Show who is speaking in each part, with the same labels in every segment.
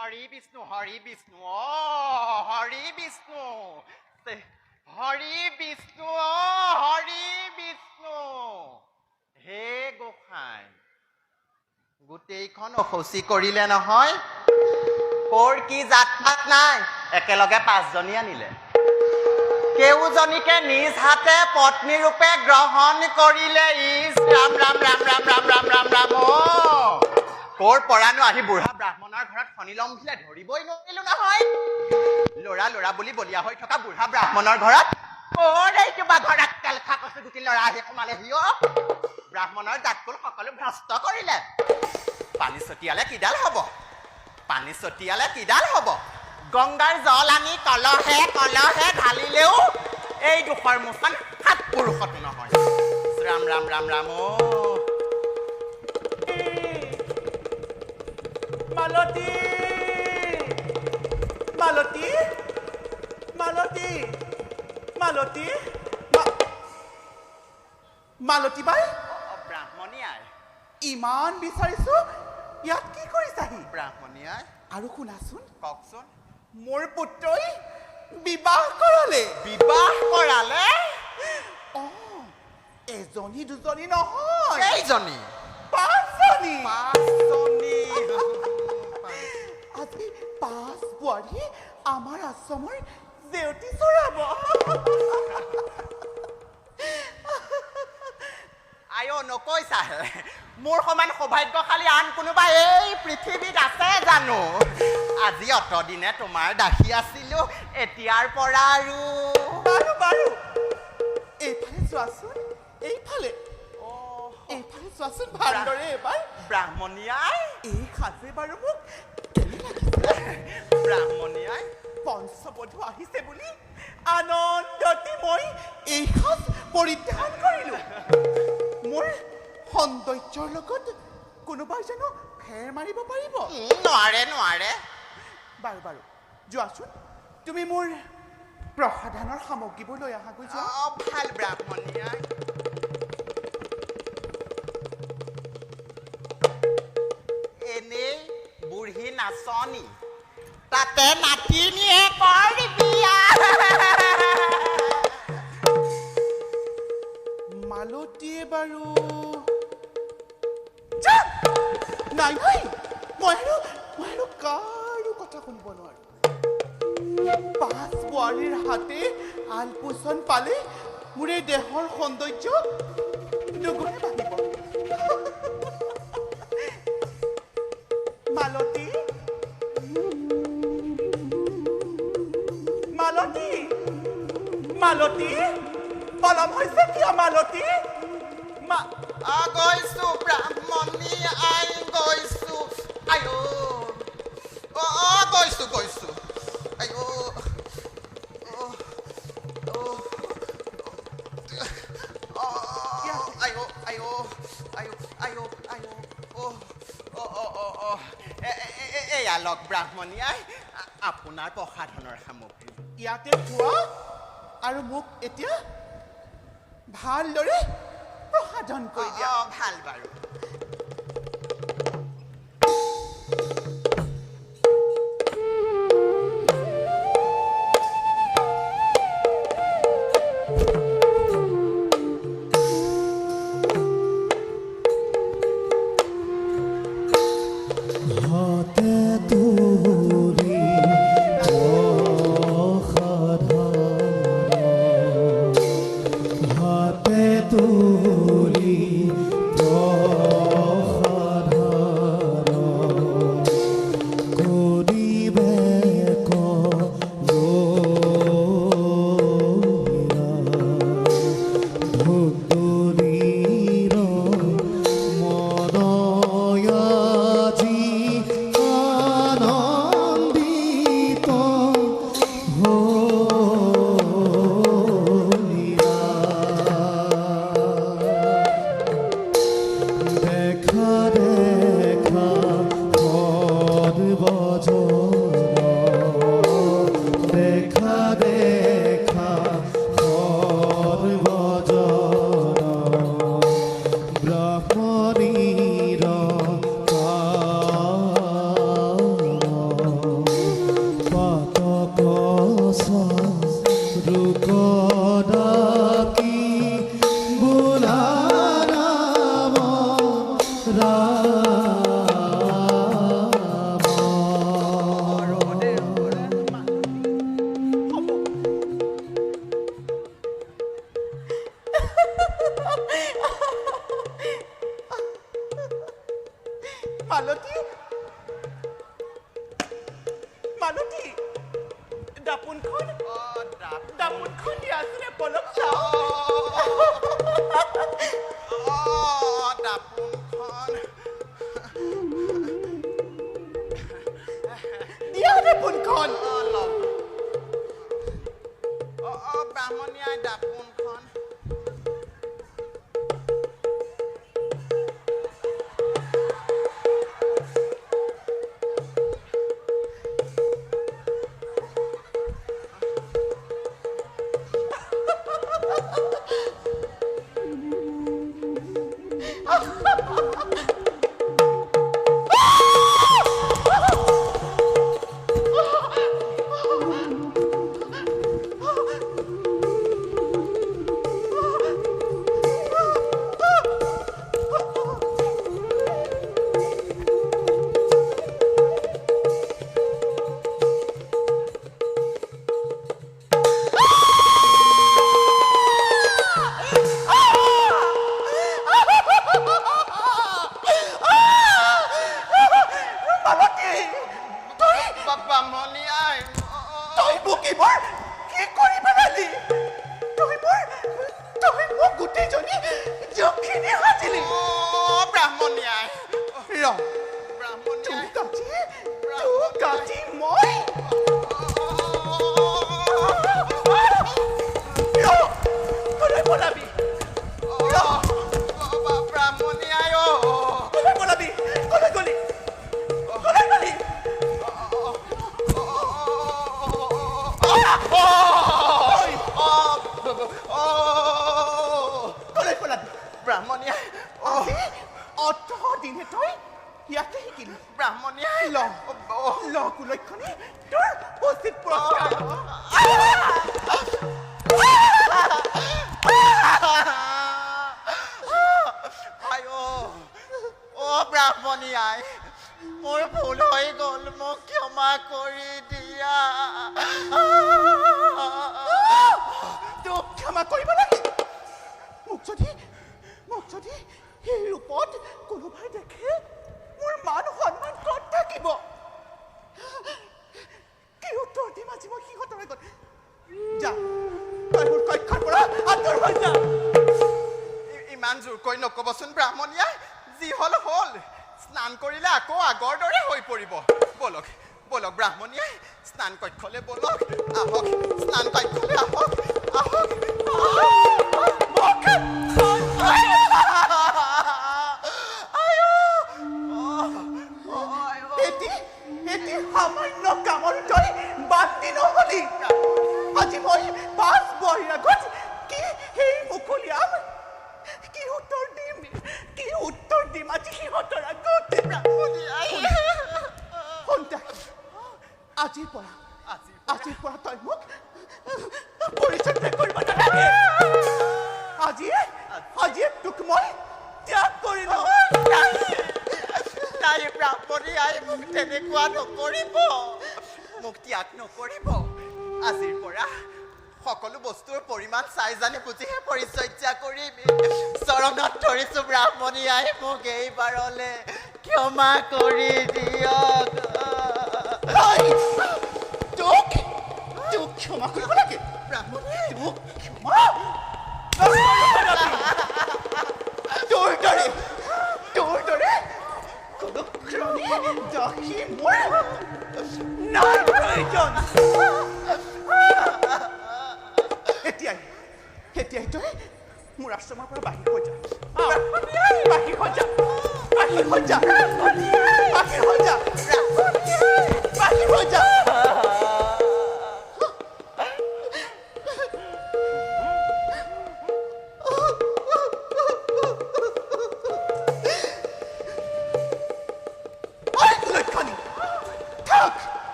Speaker 1: হৰি বিষ্ণু হৰি বিষ্ণু হৰি বিষ্ণু হৰি বিষ্ণু হৰি বিষ্ণু হে গোসাঁই গোটেইখন অখচি কৰিলে নহয় কৰ কি জাত পাত নাই একেলগে 5 জনী আনিলে কেউজনীকে নিজ হাতে পত্নী ৰূপে গ্ৰহণ কৰিলে ইস ৰাম ৰাম ৰাম ৰাম ৰাম ৰাম ৰাম ৰাম কৰ পৰানো আহি বুঢ়া ব্ৰাহ্মণৰ ঘৰত খনি লম দিলে ধৰিবই নোৱাৰিলো নহয় লৰা লৰা বুলি বলিয়া হৈ থকা বুঢ়া ব্ৰাহ্মণৰ ঘৰত এই কিবা ঘৰত তেলখা কচু গুটি লৰা আহি সোমালেহি ব্ৰাহ্মণৰ জাতকুল সকলো ভ্ৰষ্ট কৰিলে পানী ছটিয়ালে কিডাল হব গংগাৰ জল আনি কলহে ঢালিলেও এই দুখৰ মুচন 7 পুৰুষতো নহয় ৰাম ৰাম ৰাম ৰাম
Speaker 2: মালতী মালতী মালতী মালতী মালতী বাই
Speaker 1: ব্ৰাহ্মণী আই
Speaker 2: ইমান বিচাৰিছো ইয়াত কি কৰিছাহি
Speaker 1: ব্ৰাহ্মণী আই
Speaker 2: আৰু শুনাচোন
Speaker 1: কওকচোন
Speaker 2: মোৰ পুত্ৰই বিবাহ কৰালে এজনী দুজনী নহয়
Speaker 1: কেইজনী
Speaker 2: 5 জনী আজি 5 বোৱাৰী আমাৰ আশ্ৰমৰ জেউতি চৰাব
Speaker 1: আয়ো নকৈছাহে মোৰ সমান সৌভাগ্যশালী আন কোনোবা এই পৃথিৱীত আছে জানো আজি অতদিনে তোমাৰ দাসী আছিলো এতিয়াৰ পৰা আৰু
Speaker 2: বাৰু এইফালে চোৱাচোন এইফালে চোৱাচোন ভালদৰে এবাৰ
Speaker 1: ব্ৰাহ্মণী আই
Speaker 2: এই সাজে বাৰু মোক
Speaker 1: ব্ৰাহ্মণী আই
Speaker 2: পঞ্চবধূ আহিছে বুলি আনন্দতে মই এই সাজ পৰিধান কৰিলো মোৰ সৌন্দৰ্যৰ লগত কোনোবাই জানো ফেৰ মাৰিব পাৰিব
Speaker 1: নোৱাৰে
Speaker 2: বাৰু যোৱাচোন তুমি মোৰ প্ৰসাধনৰ সামগ্ৰীবোৰ লৈ আহাগৈ যোৱা
Speaker 1: ভাল ব্ৰাহ্মণী আই এনেই বুঢ়ী নাচনী তাতে নাতিনীয়ে কৰ বিয়া
Speaker 2: মালতীয়ে বাৰু নাই মই আৰু কাৰো কথা শুনিব নোৱাৰো 5 বোৱাৰীৰ হাতে আলপোচন পালে মোৰ এই দেহৰ সৌন্দৰ্য দুগুণে বাঢ়িব মালতী পলম হৈছে কিয় মালতী
Speaker 1: গৈছো ব্ৰাহ্মণী আই গৈছো আয়ো গৈছো আয়ো এয়া লগ ব্ৰাহ্মণী আই আপোনাৰ প্ৰসাধনৰ সামগ্ৰী
Speaker 2: ইয়াতে খোৱা আৰু মোক এতিয়া ভালদৰে প্ৰসাধন কৰি দিয়া
Speaker 1: ভাল বাৰু
Speaker 3: তুলি
Speaker 2: মালতী দাপোনখন
Speaker 1: দাপোন
Speaker 2: দাপোনখন দিয়াচোন পলক চাওঁ
Speaker 1: দাপোনখন
Speaker 2: দিয়া দাপোনখন
Speaker 1: ব্ৰাহ্মণীয়াই দাপোনখন ব্ৰাহ্মণীয়াই
Speaker 2: তই মোক এইবাৰ কি কৰি পেলালি তই মোক গোটেইজনী যখিনি সাজিলি
Speaker 1: ব্ৰাহ্মণীয়াই
Speaker 2: ৰ
Speaker 1: ব্ৰাহ্মণীয়াই
Speaker 2: তোক কাটি মই কলৈ পলাবি
Speaker 1: ব্ৰাহ্মণীয়াই
Speaker 2: কলৈ পলাবি কলৈ গলি কলৈ গলি কলৈ পলাবি
Speaker 1: ব্ৰাহ্মণীয়াই
Speaker 2: আজি 18 দিনে তই ইয়াতে শিকিলি
Speaker 1: ব্ৰাহ্মণীয়াই
Speaker 2: ল কুলক্ষণে তোৰ উচিত পুৰস্কাৰ
Speaker 1: ব্ৰাহ্মণীয়াই মোৰ ভুল হৈ গ'ল মোক ক্ষমা কৰি দিয়া
Speaker 2: তোক ক্ষমা কৰিব লাগে মোক যদি সেই ৰূপত কোনোবাই দেখে মোৰ মান সন্মান ক'ত থাকিব কি উত্তৰ দিম আজি মই সিহঁতৰ আগত যা তই মোৰ কক্ষৰ পৰা আঁতৰ হৈ যা
Speaker 1: ইমান জোৰকৈ নক'বচোন ব্ৰাহ্মণীয়াই যি হ'ল হ'ল স্নান কৰিলে আকৌ আগৰ দৰে হৈ পৰিব বলক বলক ব্ৰাহ্মণীয়াই স্নান কক্ষলৈ বলক আহক স্নান কক্ষলৈ আহক আহক
Speaker 2: এটি সামান্য কামৰ তই বাতি নহলি আজি মই 5 বছৰ আগত কি সেই মুকলিয়াম কি উত্তৰ দিম আজি সিহঁতৰ আগত আজিৰ পৰা তই মোক পৰিচৰ্যা কৰিব নালাগে আজিয়ে তোক মই ত্যাগ কৰিলোঁ
Speaker 1: নাই ব্ৰাহ্মণীয়াই মোক তেনেকুৱা নকৰিব মোক ত্যাগ নকৰিব আজিৰ পৰা সকলো বস্তুৰ পৰিমাণ চাই জানি বুজিহে পৰিচৰ্যা কৰিম চৰণত ধৰিছো ব্ৰাহ্মণীয়াই মোক এইবাৰলে ক্ষমা কৰি দিয়ক
Speaker 2: তোক ক্ষমা কৰিব লাগে
Speaker 1: ব্ৰাহ্মণীয়াই
Speaker 2: তোক ক্ষমা তোৰ দৰে অনুক্ৰমী দক্ষী মোৰ নাই প্ৰয়োজন এতিয়াই তই মোৰ আশ্ৰমৰ পৰা বাহিৰ হৈ যা বাহিৰ হৈ যা বাহিৰ হৈ যা বাহিৰ হৈ যা বাহিৰ হৈ যা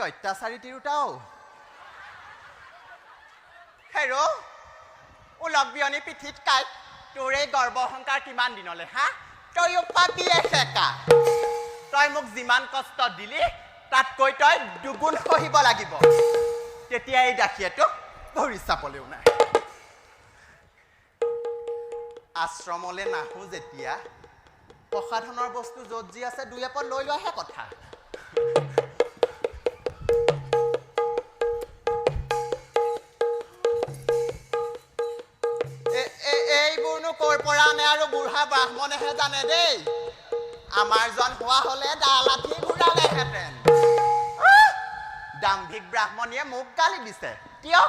Speaker 1: অত্যাচাৰী তিৰোতাও হেৰো উলক বিয়নী পিঠিত কাইট তোৰ এই গৰ্ব অহংকাৰ কিমান দিনলে হা তইও পাবি এসেকা তই মোক যিমান কষ্ট দিলি তাতকৈ তই দুগুণ সহিব লাগিব তেতিয়া এই দাসীয়েটোক ভৰি চাপলেও নাই আশ্ৰমলৈ নাহো যেতিয়া প্ৰসাধনৰ বস্তু য'ত যি আছে দুই এপদ লৈ লোৱাহে কথা এইবোৰনো ক'ৰ পৰা আনে আৰু বুঢ়া ব্ৰাহ্মণেহে জানে দেই আমাৰ জন হোৱা হ'লে দা লাঠি ঘূৰালেহেঁতেন দাম্ভিক ব্ৰাহ্মণীয়ে মোক গালি দিছে কিয়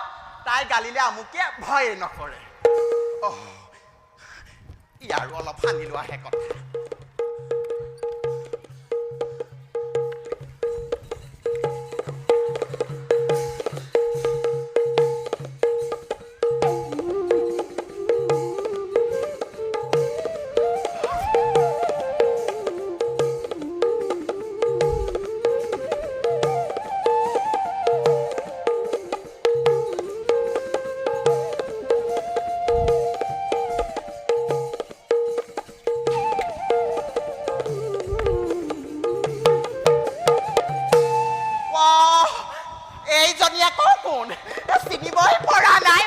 Speaker 1: তাই গালিলে আমুকে ভয়ে নকৰে ইয়াৰো অলপ সানি লোৱাহে কথা চিনিবই পৰা নাই